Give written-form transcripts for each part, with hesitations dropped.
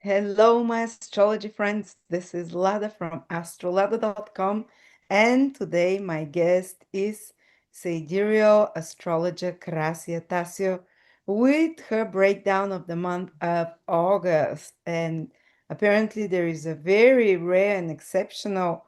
Hello, my astrology friends. This is Lada from AstroLada.com, and today my guest is Sidereal astrologer Krasia Tasio with her breakdown of the month of August. And apparently, there is a very rare and exceptional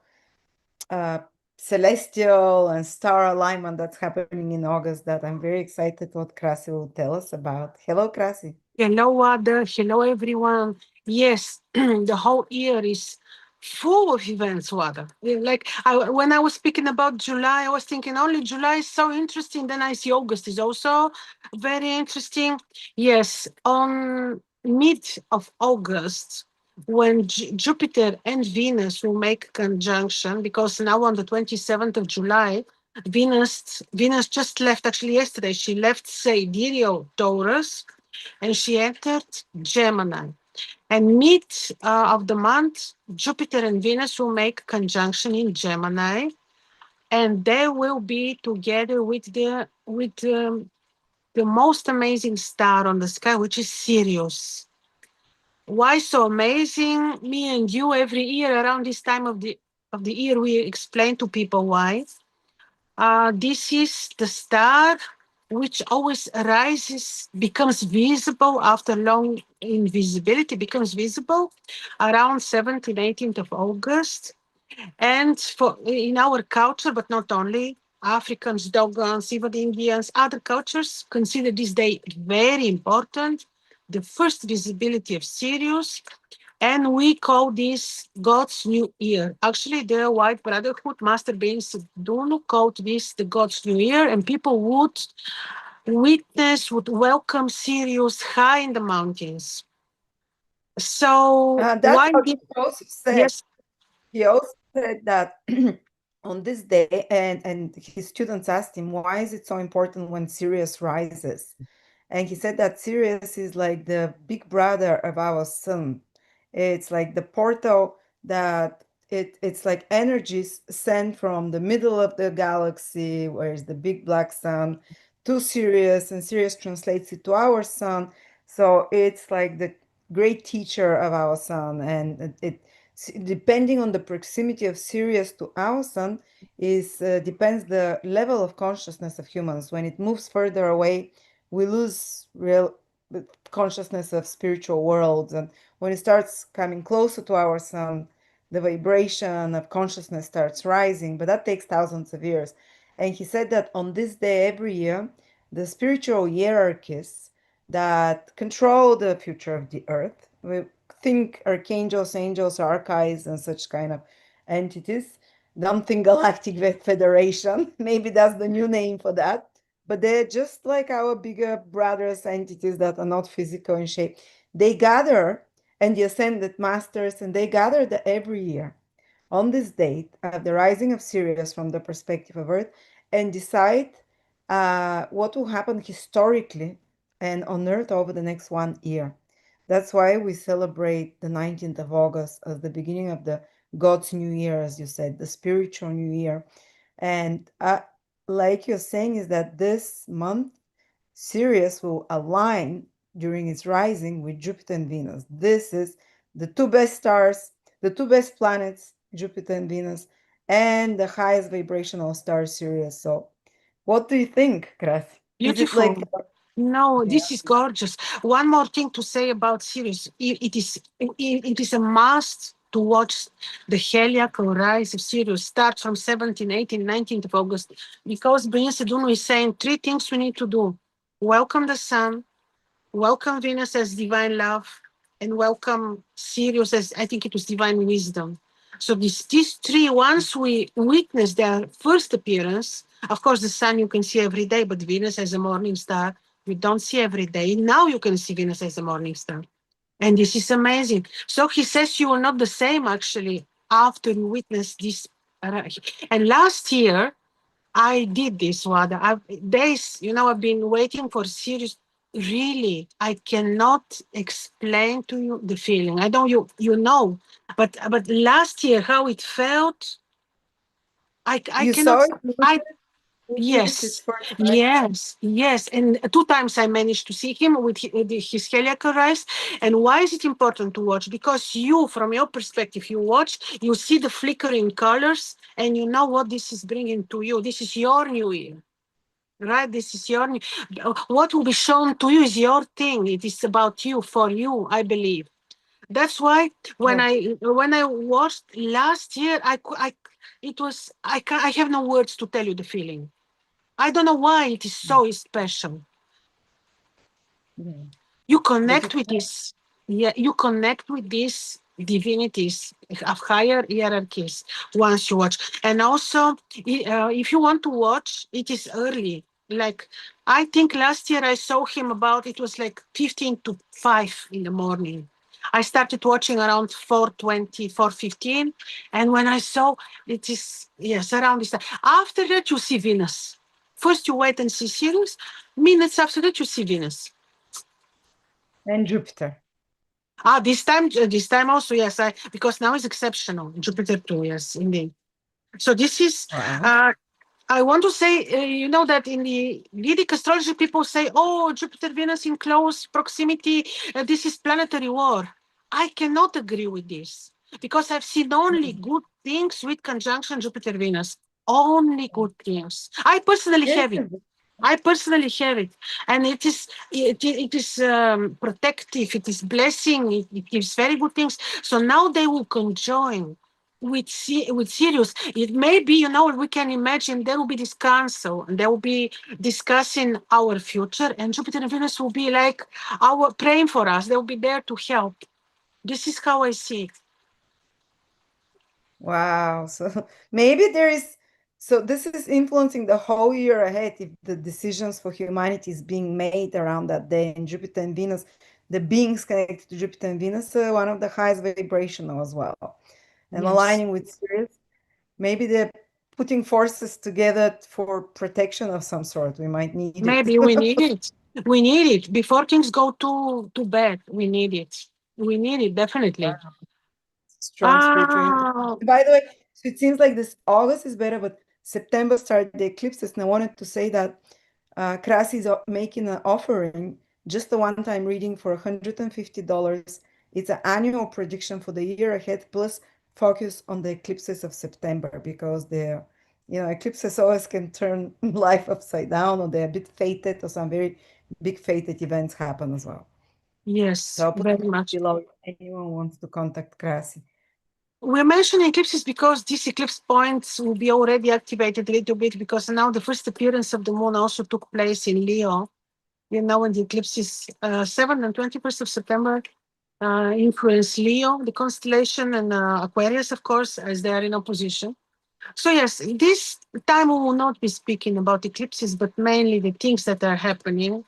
uh, celestial and star alignment that's happening in August that I'm very excited what Krasi will tell us about. Hello, Krasi. Hello, Ada. Hello, everyone. Yes, the whole year is full of events, Wada. When I was speaking about July, I was thinking only July is so interesting. Then I see August is also very interesting. Yes, on mid of August, when Jupiter and Venus will make conjunction, because now on the 27th of July, Venus just left. Actually, yesterday she left Sidereal Taurus and she entered Gemini. And mid of the month, Jupiter and Venus will make conjunction in Gemini, and they will be together with the most amazing star on the sky, which is Sirius. Why so amazing? Me and you every year around this time of the year we explain to people why. This is the star which always rises, becomes visible after long invisibility, becomes visible around 17th, 18th of August. And for in our culture, but not only, Africans, Dogons, even Indians, other cultures consider this day very important. The first visibility of Sirius, and we call this God's New Year. Actually, the White Brotherhood, Master Beings, do not call this the God's New Year, and people would welcome Sirius high in the mountains. So That's why what did he also said. yes? He also said that on this day, and his students asked him, why is it so important when Sirius rises? And he said that Sirius is like the big brother of our sun. It's like the portal that it's like energies sent from the middle of the galaxy, where is the big black sun, to Sirius, and Sirius translates it to our sun. So it's like the great teacher of our sun, and depending on the proximity of Sirius to our sun is depends the level of consciousness of humans. When it moves further away, we lose real consciousness of spiritual worlds, and when it starts coming closer to our sun, the vibration of consciousness starts rising, but that takes thousands of years. And he said that on this day every year, the spiritual hierarchies that control the future of the earth, we think archangels, angels, archives, and such kind of entities, don't think galactic federation, maybe that's the new name for that, but they're just like our bigger brothers entities that are not physical in shape. They gather, and the ascended masters, and they gather every year on this date of the rising of Sirius from the perspective of Earth, and decide what will happen historically and on Earth over the next 1 year. That's why we celebrate the 19th of August as the beginning of the God's New Year, as you said, the spiritual New Year. And like you're saying, is that this month Sirius will align during its rising with Jupiter and Venus. This is the two best stars, the two best planets, Jupiter and Venus, and the highest vibrational star, Sirius. So, what do you think, Kras? Is it like, Beautiful. No, yeah, this is gorgeous. One more thing to say about Sirius. It is a must to watch the heliacal rise of Sirius start from 17, 18, 19th of August, because Brian Sedun is saying three things we need to do. Welcome the sun, welcome Venus as divine love, and welcome Sirius as, I think it was, divine wisdom. So these three, once we witness their first appearance, of course, the sun you can see every day, but Venus as a morning star, you don't see every day. Now you can see Venus as a morning star. And this is amazing. So he says you are not the same actually after you witness this. And last year, I did this, Wada. I've been waiting for serious. Really, I cannot explain to you the feeling. I don't, but last year how it felt, I you cannot. saw it I lucid? His Yes, first rising. yes, yes. And two times I managed to see him with his heliacal rise. And why is it important to watch? Because you, from your perspective, you watch, you see the flickering colors, and you know what this is bringing to you. This is your new year, right? This is your what will be shown to you is your thing. It is about you, for you, I believe. That's why when Yeah. I watched last year, it was I have no words to tell you the feeling. I don't know why it is so special. Yeah. You But connect it's with this, yeah, you connect with these divinities of higher hierarchies once you watch. And also, if you want to watch, it is early. Like, I think last year I saw him about, it was like 15 to 5 in the morning. I started watching around 4:20, 4:15. And when I saw it is, yes, around this time. After that, you see Venus. First, you wait and see Sirius. Minutes after that, you see Venus. and Jupiter. Ah, this time also, yes, because now it's exceptional. Jupiter too, yes, indeed. So this is, Wow. uh, I want to say, that in the Vedic astrology, people say, oh, Jupiter, Venus in close proximity, this is planetary war. I cannot agree with this because I've seen only Mm. good things with conjunction Jupiter, Venus. Only good things. I personally Yes, have it. I personally have it, and it is protective. It is blessing. It gives very good things. So now they will conjoin with Sirius. It may be, we can imagine there will be this council, and they will be discussing our future, and Jupiter and Venus will be like our praying for us. They will be there to help. This is how I see it. wow. So maybe there is, so this is influencing the whole year ahead if the decisions for humanity is being made around that day. And Jupiter and Venus, the beings connected to Jupiter and Venus, are one of the highest vibrational as well. And Yes, aligning with Sirius, maybe they're putting forces together for protection of some sort. We might need it. maybe we need it. We need it before things go too bad. We need it. We need it definitely. Strong spiritual input. Ah, By the way, so it seems like this August is better, but September started the eclipses, and I wanted to say that Krasi is making an offering, just a one-time reading for $150. It's an annual prediction for the year ahead, plus focus on the eclipses of September because eclipses always can turn life upside down, or they're a bit fated, or some very big fated events happen as well. So yes, I'll put very it much. below if anyone wants to contact Krasi. We're mentioning eclipses because these eclipse points will be already activated a little bit because now the first appearance of the moon also took place in Leo. When the eclipse is 7th and 21st of September influence Leo, the constellation, and Aquarius, of course, as they are in opposition. So yes, this time we will not be speaking about eclipses, but mainly the things that are happening,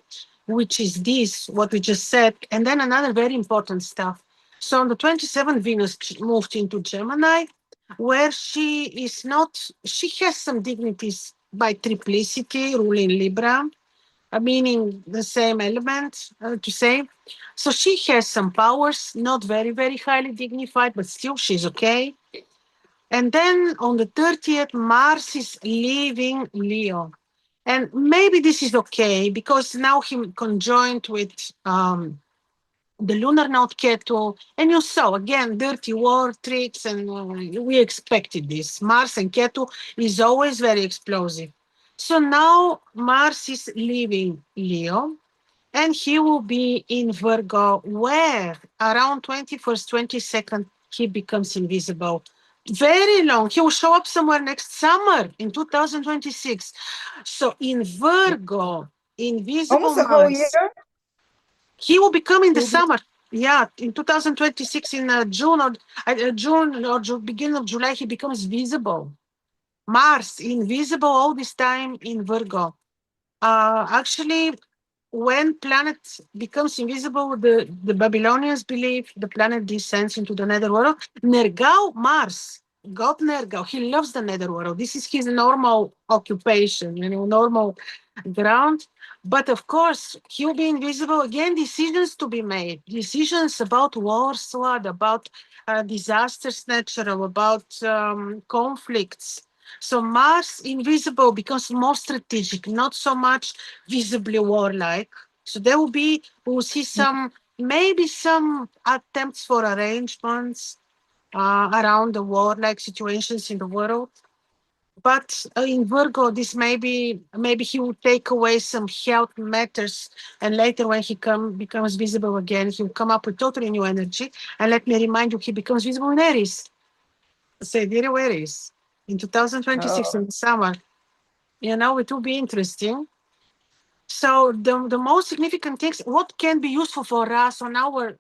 which is this, what we just said, and then another very important stuff. So on the 27th, Venus moved into Gemini, where she has some dignities by triplicity, ruling Libra, meaning the same element to say. So she has some powers, not very, very highly dignified, but still she's okay. And then on the 30th, Mars is leaving Leo. And maybe this is okay because now he conjoined with the lunar node Ketu. And you saw again dirty war tricks, and we expected this. Mars and Ketu is always very explosive. So now Mars is leaving Leo and he will be in Virgo, where around 21st, 22nd, he becomes invisible. Very long. He will show up somewhere next summer in 2026. So in Virgo, invisible Almost a whole year. Mars, he will become in the He'll be summer. Yeah, in 2026, in June or beginning of July, he becomes visible. Mars, invisible all this time in Virgo. Actually, when planet becomes invisible, the Babylonians believe the planet descends into the netherworld. Nergal, Mars, God Nergal, he loves the netherworld. This is his normal occupation, normal ground. But of course, he'll be invisible again. Decisions to be made, decisions about wars, about disasters, natural, about conflicts. So Mars invisible becomes more strategic, not so much visibly warlike. So there will be, we'll see some, maybe some attempts for arrangements around the warlike situations in the world. But in Virgo, this maybe he will take away some health matters, and later when he becomes visible again, he will come up with totally new energy. And let me remind you, he becomes visible in Aries. Sidereal Aries in 2026 Oh, in the summer. It will be interesting. So the most significant things, what can be useful for us on our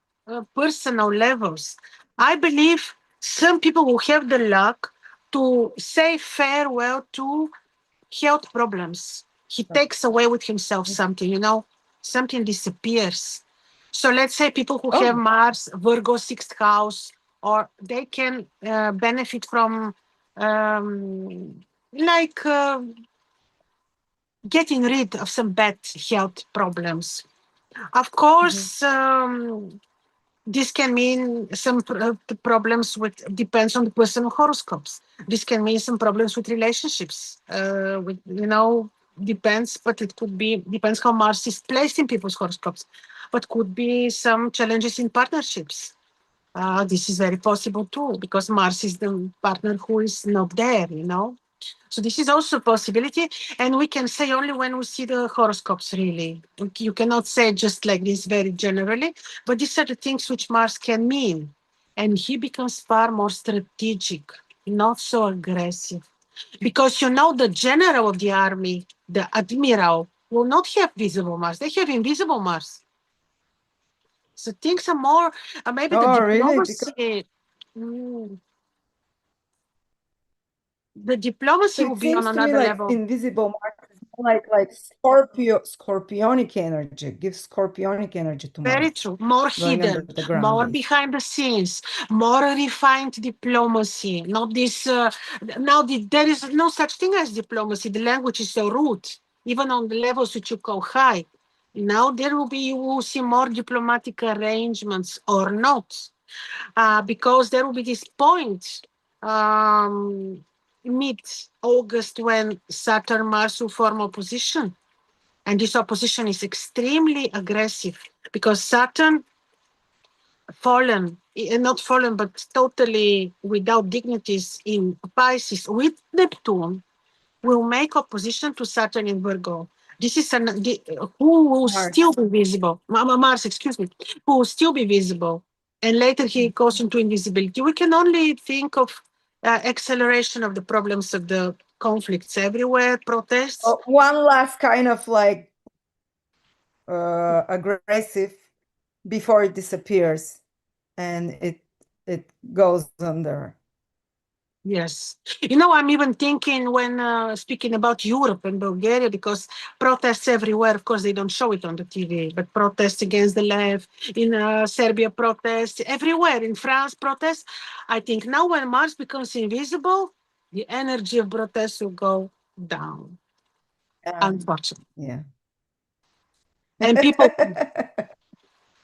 personal levels? I believe some people will have the luck to say farewell to health problems. He takes away with himself something, something disappears. So let's say people who have oh, Mars, Virgo, sixth house, or they can benefit from like getting rid of some bad health problems. Of mhm. course, this can mean some problems with depends on the personal horoscopes. This can mean some problems with relationships. With depends, but it could be depends how Mars is placed in people's horoscopes. But could be some challenges in partnerships. This is very possible too because Mars is the partner who is not there. So this is also a possibility, and we can say only when we see the horoscopes. Really, you cannot say just like this very generally. But these are the things which Mars can mean, and he becomes far more strategic, not so aggressive, because the general of the army, the admiral, will not have visible Mars. They have invisible Mars. So things are more, maybe the Oh, really? Because diplomacy. mm, the so diplomacy will it be on seems to me another like level. invisible Mars is more like scorpionic energy, gives scorpionic energy to Very Mars, true. More going under hidden, the ground, more basically. behind the scenes, more refined diplomacy. Not this. Now, there is no such thing as diplomacy. The language is so rude, even on the levels which you call high. Now, you will see more diplomatic arrangements or not, because there will be this point mid August when Saturn Mars will form opposition. And this opposition is extremely aggressive because Saturn fallen, not fallen, but totally without dignities in Pisces with Neptune will make opposition to Saturn in Virgo. This is who will still Mars. be visible. Mars, excuse me, who will still be visible. And later he goes into invisibility. We can only think of acceleration of the problems of the conflicts everywhere, protests. One last kind of like aggressive before it disappears and it goes under. Yes. I'm even thinking when speaking about Europe and Bulgaria, because protests everywhere, of course, they don't show it on the TV, but protests against the left, in Serbia, protests everywhere, in France, protests. I think now when Mars becomes invisible, the energy of protests will go down, unfortunately. Yeah. And people,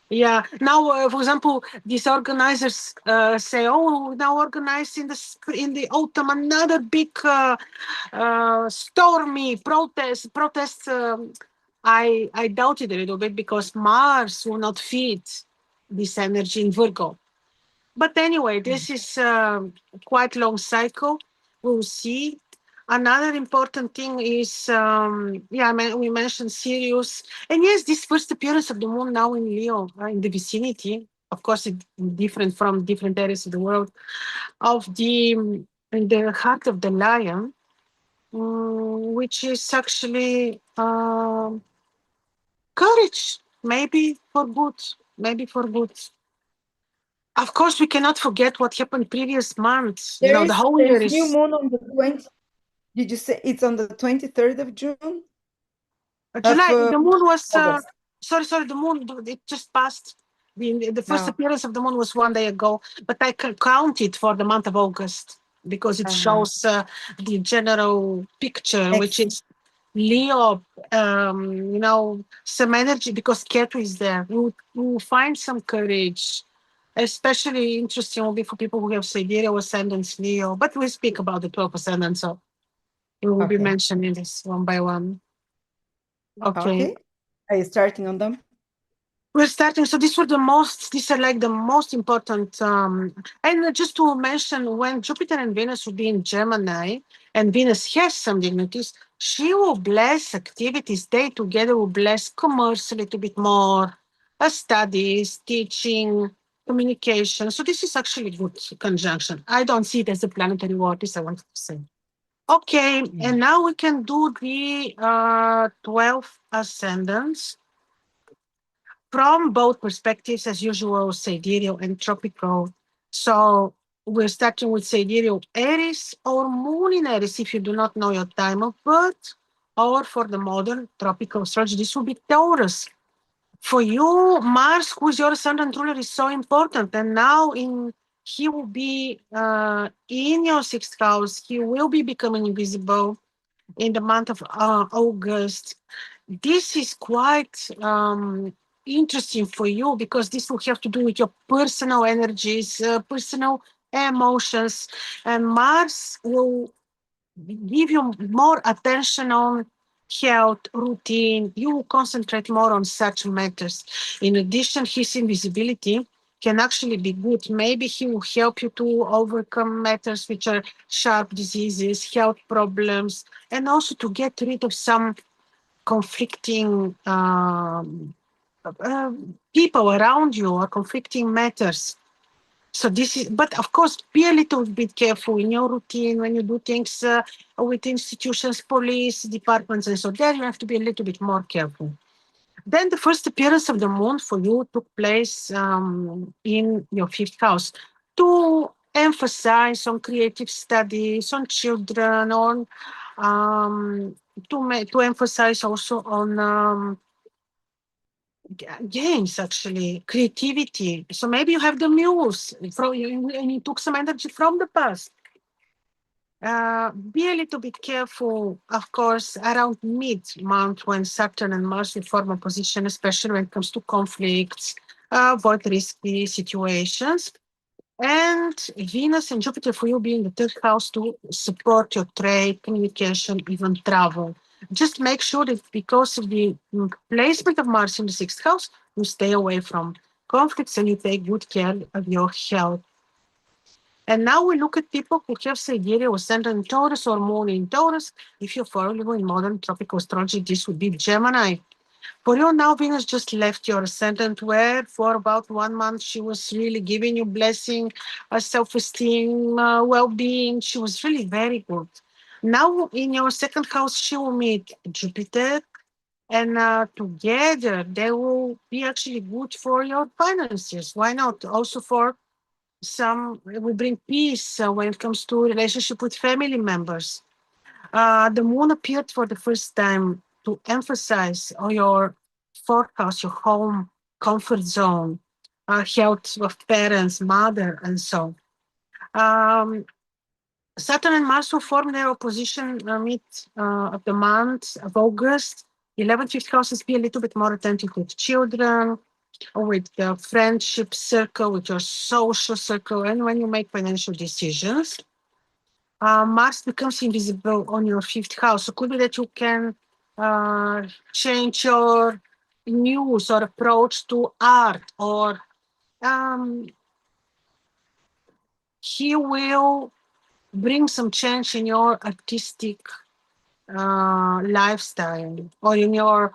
yeah. Now, for example, these organizers say, "Oh, we now organize in the autumn another big stormy protest." Protests. I doubt it a little bit because Mars will not feed this energy in Virgo. But anyway, this is quite long cycle. We'll see. Another important thing is, we mentioned Sirius. And yes, this first appearance of the moon now in Leo, in the vicinity, of course, it's different from different areas of the world, of in the heart of the lion, which is actually courage, maybe for good, maybe for good. Of course, we cannot forget what happened previous months. The whole year There's new is moon on the 20th. Did you say it's on the 23rd of June? Of July. The moon was August. sorry. The moon it just passed. The first No. appearance of the moon was one day ago, but I can count it for the month of August because it Uh-huh. shows the general picture, which Next. is Leo. Some energy because Ketu is there. We will find some courage. Especially interesting will be for people who have sidereal ascendants Leo, but we speak about the 12 ascendants. So We will be Okay. mentioning this one by one. Okay. Okay. Are you starting on them? We're starting. So these are like the most important. And just to mention, when Jupiter and Venus will be in Gemini, and Venus has some dignities, she will bless activities. They together will bless commerce a little bit more, studies, teaching, communication. So this is actually a good conjunction. I don't see it as a planetary war, this I wanted to say. Okay, and now we can do the 12 ascendants from both perspectives, as usual, sidereal and tropical. So we're starting with sidereal Aries or moon in Aries if you do not know your time of birth, or for the modern tropical astrology, this will be Taurus. For you, Mars, who is your ascendant ruler, is so important. And now he will be in your sixth house. He will be becoming invisible in the month of August. This is quite interesting for you because this will have to do with your personal energies, personal emotions, and Mars will give you more attention on health, routine. You will concentrate more on such matters. In addition, his invisibility can actually be good. Maybe he will help you to overcome matters which are sharp diseases, health problems, and also to get rid of some conflicting people around you or conflicting matters. So this is, but of course, be a little bit careful in your routine when you do things with institutions, police, departments, and so there you have to be a little bit more careful. Then the first appearance of the moon for you took place in your fifth house to emphasize on creative studies, on children, on to emphasize also on games, actually, creativity. So maybe you have the muse from you, and you took some energy from the past. Be a little bit careful, of course, around mid-month when Saturn and Mars will form a position, especially when it comes to conflicts, avoid risky situations. And Venus and Jupiter for you be in the third house to support your trade, communication, even travel. Just make sure that because of the placement of Mars in the sixth house, you stay away from conflicts and you take good care of your health. And now we look at people who have sidereal ascendant in Taurus or moon in Taurus. If you're following in modern tropical astrology, this would be Gemini. For you now, Venus just left your ascendant where for about 1 month she was really giving you blessing, self-esteem, well-being. She was really very good. Now in your second house, she will meet Jupiter and together they will be actually good for your finances. Why not? Also for some, we bring peace when it comes to relationship with family members. The moon appeared for the first time to emphasize on your forecast, your home, comfort zone, health of parents, mother, and so. Saturn and Mars will form their opposition mid of the month of August. 11th, 5th houses be a little bit more attentive with children, or with the friendship circle, with your social circle, and when you make financial decisions. Mars becomes invisible on your fifth house. So it could be that you can change your news or approach to art, or um, he will bring some change in your artistic lifestyle or in your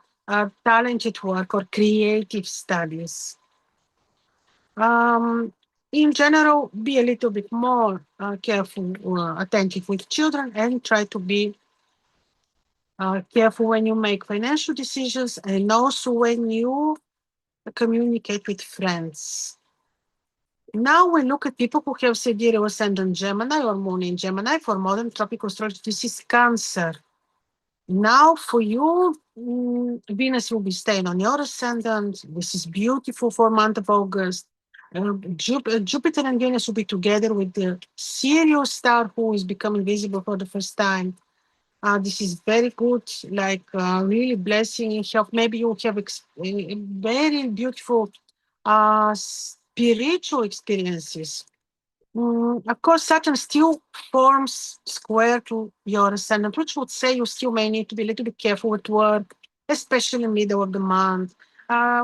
talented work or creative studies. In general, be a little bit more careful, attentive with children, and try to be careful when you make financial decisions and also when you communicate with friends. Now we look at people who have sidereal ascendant Gemini or moon in Gemini for modern tropical astrology. This is Cancer. Now for you, Venus will be staying on your ascendant. This is beautiful for month of August. Jupiter and Venus will be together with the Sirius star who is becoming visible for the first time. This is very good, like really blessing in health. Maybe you have very beautiful spiritual experiences. Of course, Saturn still forms square to your ascendant, which would say you still may need to be a little bit careful with work, especially in the middle of the month,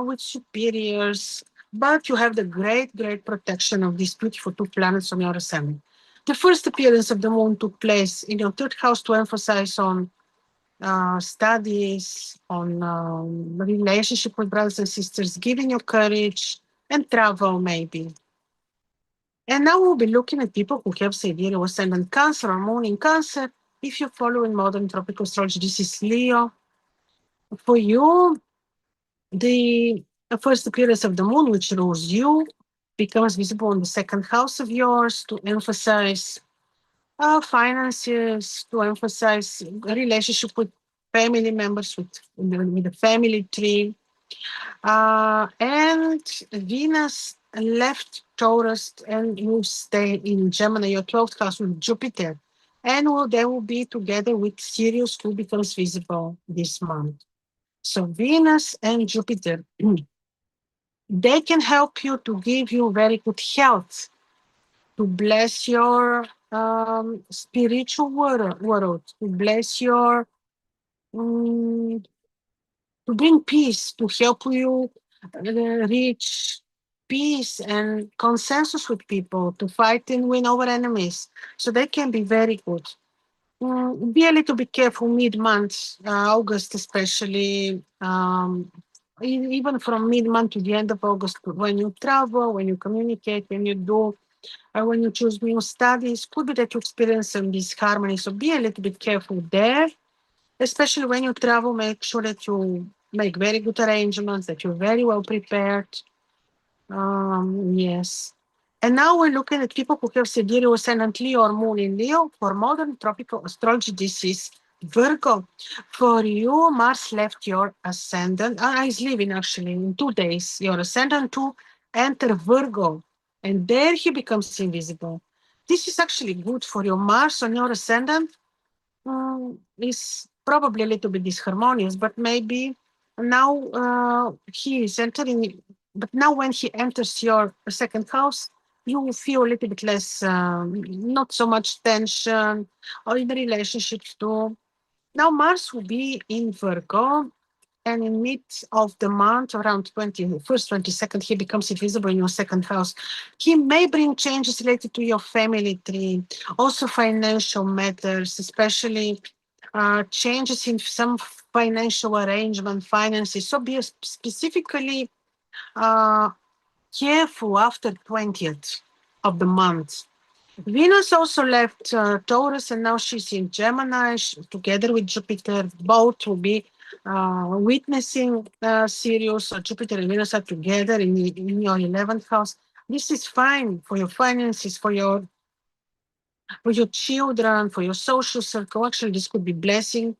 with superiors. But you have the great, great protection of these beautiful two planets on your ascendant. The first appearance of the moon took place in your third house to emphasize on studies, on relationship with brothers and sisters, giving you courage, and travel maybe. And now we'll be looking at people who have sidereal ascendant Cancer or moon in Cancer. If you follow in modern tropical astrology, this is Leo. For you, the first appearance of the moon, which rules you, becomes visible in the second house of yours to emphasize finances, to emphasize a relationship with family members, with the family tree. And Venus left Taurus and will stay in Gemini, your 12th house with Jupiter. And they will be together with Sirius, who becomes visible this month. So Venus and Jupiter, they can help you to give you very good health, to bless your spiritual world, to bless your um, to bring peace, to help you reach peace and consensus with people, to fight and win over enemies. So they can be very good. Be a little bit careful mid-month, August especially, even from mid-month to the end of August, when you travel, when you communicate, when you do, when you choose new studies, could be that you experience some disharmony. So be a little bit careful there. Especially when you travel, make sure that you make very good arrangements, that you're very well prepared. Yes. And now we're looking at people who have sidereal ascendant Leo or moon in Leo. For modern tropical astrology, this is Virgo. For you, Mars left your ascendant. He's leaving actually in 2 days. Your ascendant to enter Virgo. And there he becomes invisible. This is actually good for your Mars on your ascendant is probably a little bit disharmonious, but maybe now he is entering. But now, when he enters your second house, you will feel a little bit less, not so much tension, or in the relationships too. Now, Mars will be in Virgo, and in mid of the month, around 21st, 22nd, he becomes invisible in your second house. He may bring changes related to your family tree, also financial matters, especially changes in some financial arrangement, finances. So be specifically uh, careful after 20th of the month. Venus also left Taurus and now she's in Gemini together with Jupiter. Both will be witnessing Sirius. So Jupiter and Venus are together in your 11th house. This is fine for your finances, for your children, for your social circle. Actually, this could be blessing.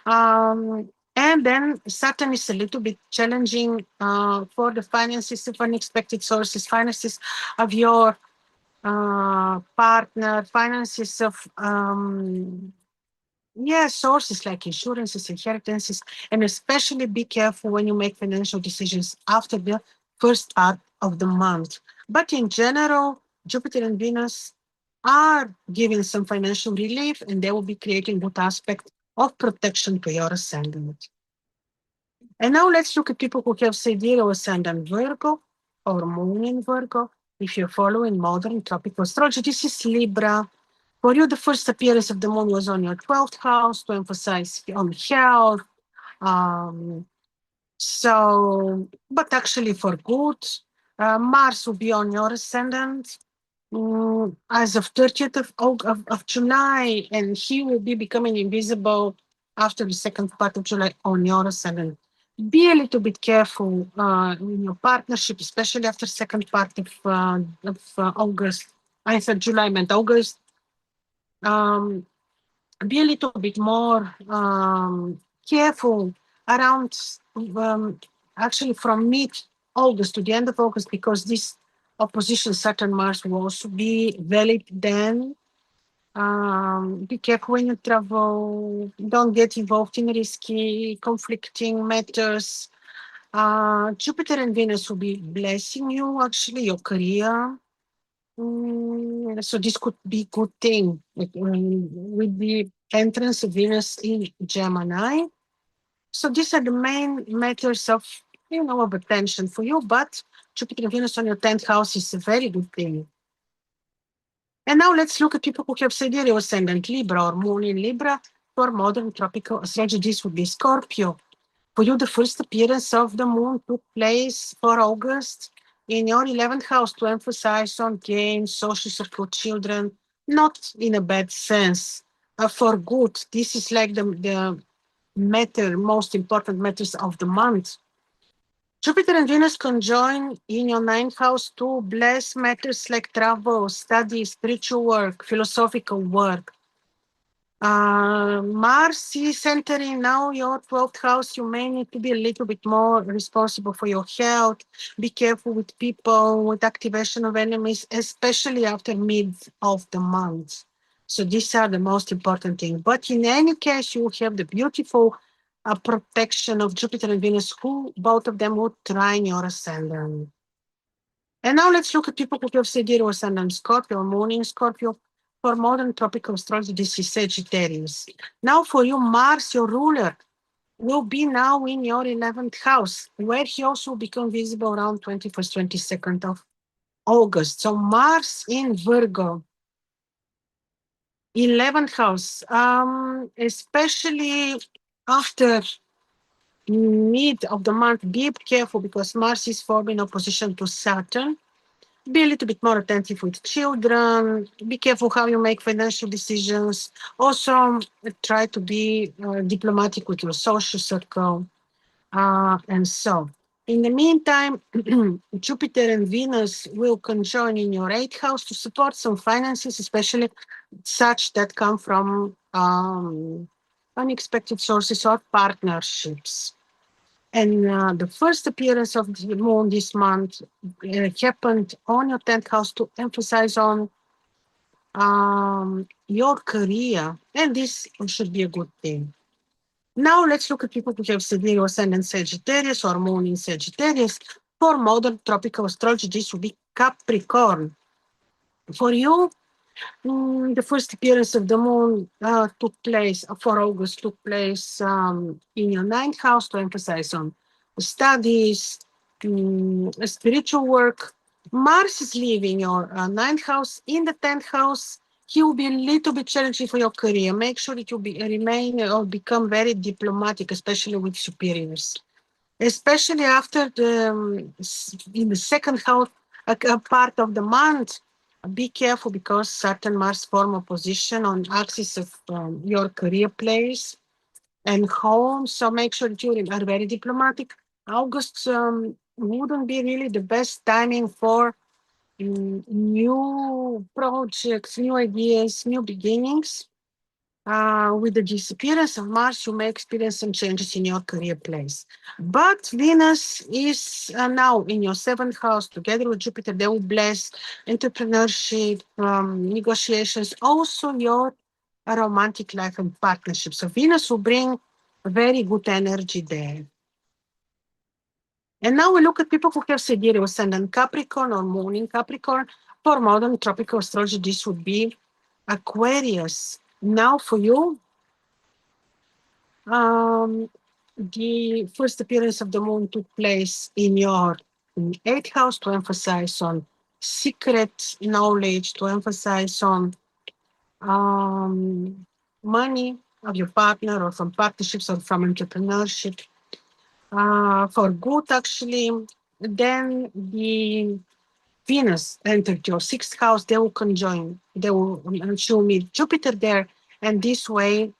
And then Saturn is a little bit challenging for the finances of unexpected sources, finances of your partner, finances of sources like insurances, inheritances, and especially be careful when you make financial decisions after the first part of the month. But in general, Jupiter and Venus are giving some financial relief, and they will be creating good aspect of protection to your ascendant. And now let's look at people who have sidereal ascendant Virgo or moon in Virgo. If you're following modern tropical astrology, this is Libra. For you, the first appearance of the moon was on your 12th house to emphasize on health. Um, but actually for good, Mars will be on your ascendant as of 30th of July, and he will be becoming invisible after the second part of July on your ascendant. Be a little bit careful in your partnership, especially after second part of August. I said July, meant August. Be a little bit more careful around actually from mid-August to the end of August, because this opposition Saturn-Mars will also be valid then. Be careful when you travel. Don't get involved in risky, conflicting matters. Jupiter and Venus will be blessing you, actually, your career. So this could be good thing with the entrance of Venus in Gemini. So these are the main matters of of attention for you. But Jupiter and Venus on your 10th house is a very good thing. And now let's look at people who have sidereal ascendant Libra or Moon in Libra. For modern tropical astrology, this would be Scorpio. For you, the first appearance of the moon took place for August in your 11th house to emphasize on games, social circle, children, not in a bad sense, for good. This is like the most important matters of the month. Jupiter and Venus conjoin in your ninth house to bless matters like travel, study, spiritual work, philosophical work. Mars is entering now your 12th house. You may need to be a little bit more responsible for your health. Be careful with people, with activation of enemies, especially after mid of the month. So these are the most important things. But in any case, you have the beautiful protection of Jupiter and Venus, who both of them would trine your ascendant. And now let's look at people who have sidereal ascendant Scorpio, moon in Scorpio. For modern tropical astrology, this is Sagittarius. Now for you, Mars, your ruler, will be now in your 11th house, where he also will become visible around 21st, 22nd of August. So Mars in Virgo, 11th house, especially after mid of the month, be careful because Mars is forming opposition to Saturn. Be a little bit more attentive with children. Be careful how you make financial decisions. Also, try to be diplomatic with your social circle. And so, in the meantime, Jupiter and Venus will conjoin in your 8th house to support some finances, especially such that come from unexpected sources or partnerships. And the first appearance of the moon this month happened on your 10th house to emphasize on your career. And this should be a good thing. Now let's look at people who have sidereal ascendant Sagittarius or moon in Sagittarius. For modern tropical astrology, this would be Capricorn. For you, the first appearance of the moon took place for August, took place in your 9th house to emphasize on studies, spiritual work. Mars is leaving your 9th house. In the 10th house, he will be a little bit challenging for your career. Make sure that you remain or become very diplomatic, especially with superiors. Especially after in the second house, a part of the month, be careful because Saturn Mars form opposition on axis of your career place and home. So make sure that you are very diplomatic. August wouldn't be really the best timing for new projects, new ideas, new beginnings. With the disappearance of Mars, you may experience some changes in your career place. But Venus is now in your 7th house together with Jupiter. They will bless entrepreneurship, negotiations, also your romantic life and partnership. So Venus will bring very good energy there. And now we look at people who have sidereal ascendant Capricorn or moon in Capricorn. For modern tropical astrology, this would be Aquarius. Now for you, the first appearance of the moon took place in your 8th house to emphasize on secret knowledge, to emphasize on money of your partner or from partnerships or from entrepreneurship. For good, actually, then the Venus entered your 6th house. They will conjoin. She will meet Jupiter there, and this way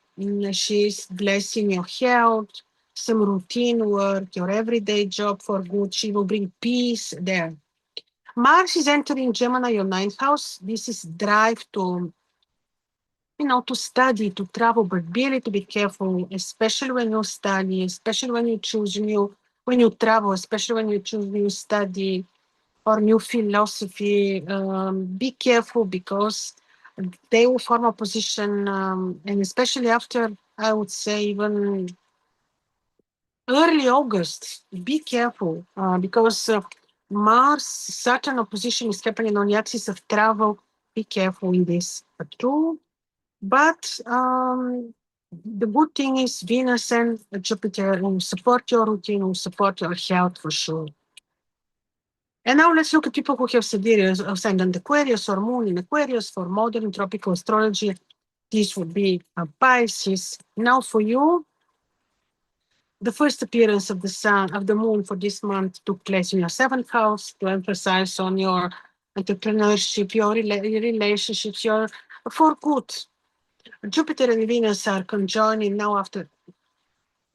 she's blessing your health, some routine work, your everyday job for good. She will bring peace there. Mars is entering Gemini, your 9th house. This is drive to to study, to travel, but be a little bit careful, especially when you study, especially when you choose when you travel, especially when you choose new study or new philosophy. Be careful because they will form a position, and especially after, I would say, even early August, be careful because Mars-Saturn opposition is happening on the axis of travel. Be careful with this too. But the good thing is Venus and Jupiter will support your routine, will support your health for sure. And now let's look at people who have sidereal ascendant Aquarius or moon in Aquarius. For modern tropical astrology, this would be a Pisces. Now for you, the first appearance of the sun, of the moon for this month took place in your seventh house to emphasize on your entrepreneurship, your relationships, your for good. Jupiter and Venus are conjoining now after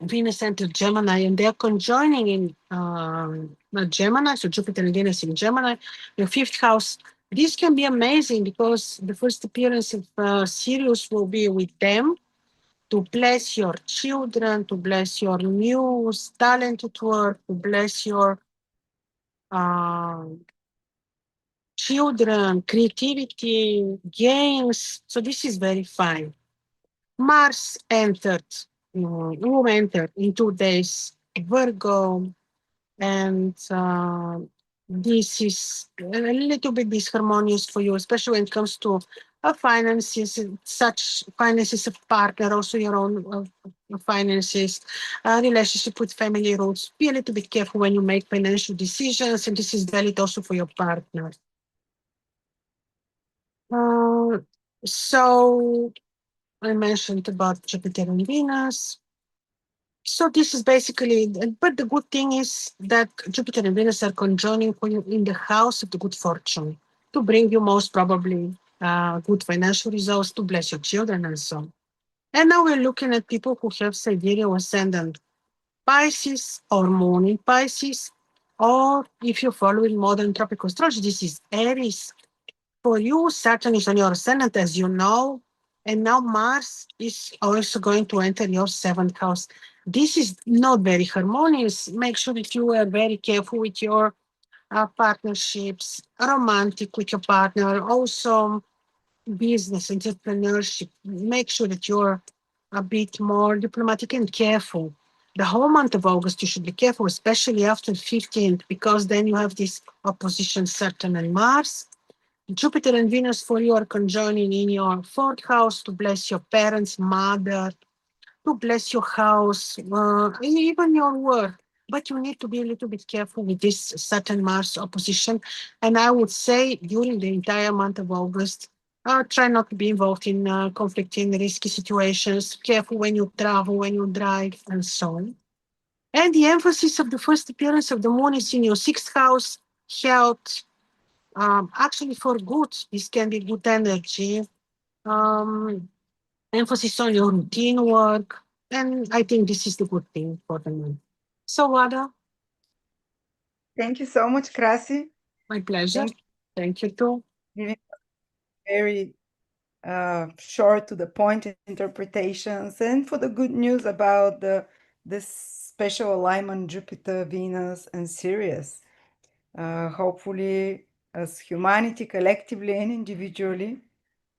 Venus entered Gemini, and they're conjoining in Gemini, so Jupiter and Venus in Gemini, your fifth house. This can be amazing because the first appearance of Sirius will be with them to bless your children, to bless your muse, talented work, to bless your uh, children, creativity, games. So this is very fine. Mars entered, who entered in 2 days, Virgo, and this is a little bit disharmonious for you, especially when it comes to finances, such finances of partner, also your own finances, relationship with family roots. Be a little bit careful when you make financial decisions, and this is valid also for your partner. Uh, so I mentioned about Jupiter and Venus. So this is basically, but the good thing is that Jupiter and Venus are conjoining for you in the house of the good fortune to bring you most probably good financial results, to bless your children and so on. And now we're looking at people who have sidereal ascendant Pisces or moon in Pisces, or if you're following modern tropical astrology, this is Aries. For you, Saturn is on your ascendant, as you know, and now Mars is also going to enter your seventh house. This is not very harmonious. Make sure that you are very careful with your partnerships, romantic with your partner, also business, entrepreneurship. Make sure that you're a bit more diplomatic and careful. The whole month of August, you should be careful, especially after 15th, because then you have this opposition Saturn and Mars. Jupiter and Venus for you are conjoining in your fourth house to bless your parents, mother, to bless your house, even your work. But you need to be a little bit careful with this Saturn Mars opposition. And I would say during the entire month of August, try not to be involved in conflicting, risky situations. Careful when you travel, when you drive, and so on. And the emphasis of the first appearance of the moon is in your sixth house, health, actually for good. This can be good energy, um, emphasis on your routine work, and I think this is the good thing for the month. So Wada, Thank you so much, Krasi. my pleasure. Thank Thank you too. you. Giving very short to the point interpretations, and for the good news about this special alignment Jupiter, Venus, and Sirius. Hopefully, as humanity, collectively and individually,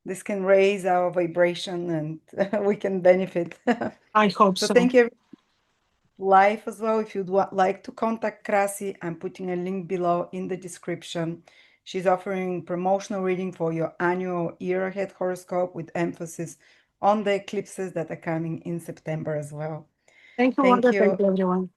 this can raise our vibration and we can benefit. I hope So so. thank you live as well. If you'd like to contact Krasi, I'm putting a link below in the description. She's offering promotional reading for your annual year ahead horoscope with emphasis on the eclipses that are coming in September as well. Thank you, Thank Wada. Thank you you, everyone.